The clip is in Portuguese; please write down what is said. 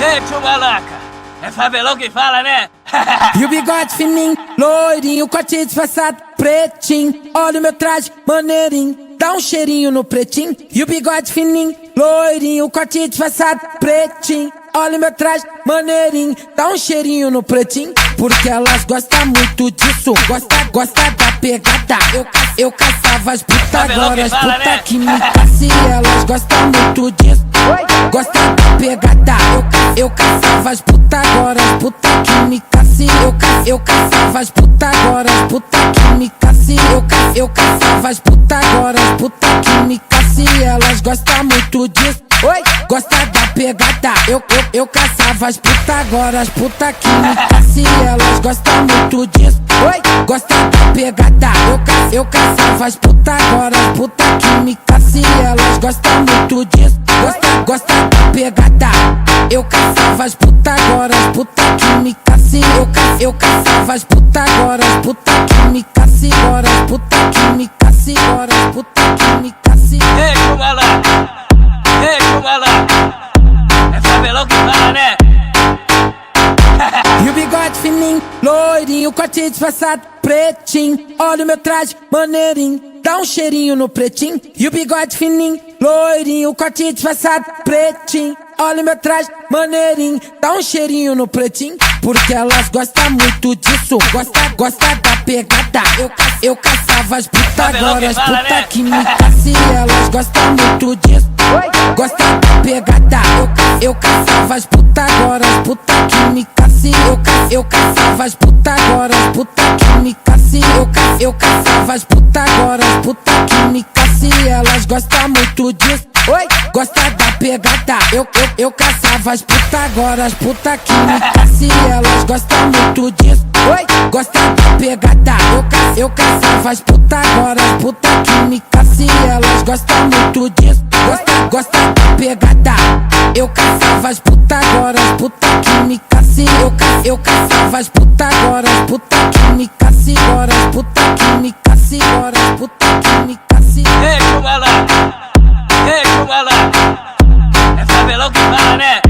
Ei, tio Malaca, é Fabelão que fala, né? E o bigode fininho, loirinho, corte disfarçado, pretinho. Olha o meu traje, maneirinho, dá um cheirinho no pretinho. E o bigode fininho, loirinho, corte disfarçado, pretinho. Olha o meu traje, maneirinho, dá um cheirinho no pretinho. Porque elas gostam muito disso, gosta da pegada. Eu caçava as putas, agora as putas que me caçam. Elas gostam muito disso, gosta da pegada. Eu caçava as putas, agora as putas que me caçam. Eu caçava as putas, agora as putas que me caçam. Eu caçava as putas, agora as putas que me caçam. Elas gostam muito disso, gosta da pegada. Eu caçava as putas, agora as putas que me caçam. Elas gostam muito disso, gosta da pegada. Eu caçava as putas, agora as putas que me caçam. Elas gostam muito disso, gosta da pegada. Eu caçava as putas, agora as putas que me caçam. Eu caçava as putas, agora as putas que me caçam. Agora as putas que me caçam, agora as putas que me caçam. Ei, tio Malaca, ei, tio Malaca, é Fabelão que fala, né? E o bigode fininho, loirinho, corte disfarçado, pretinho. Olha o meu traje, maneirinho, dá um cheirinho no pretinho. E o bigode fininho, loirinho, corte disfarçado, pretinho. Olha o meu traje, maneirinho, dá um cheirinho no pretinho. Porque elas gostam muito disso, gosta da pegada. Eu caçava as putas, agora as putas que me caçam. Elas gostam muito disso, gosta da pegada. Eu caçava as putas, agora as putas que me caçam. Eu caçava as putas, agora as putas que me caçam. Eu caçava as putas, agora as putas que me caçam. Elas gostam muito disso, gosta da pegada. Eu caçava as putas, agora as putas que me caçam. Elas gostam muito disso, gosta da pegada. Eu caçava as putas, agora as putas que me caçam. Elas gostam muito disso, gosta da pegada. Eu caçava as putas, agora as putas que me caçam. Eu caçava as putas, agora as putas que me caçam. Agora as putas que me caçam, agora as putas que me caçam. Ei, tio Malaca, ei, tio Malaca, é Fabelão que fala, né?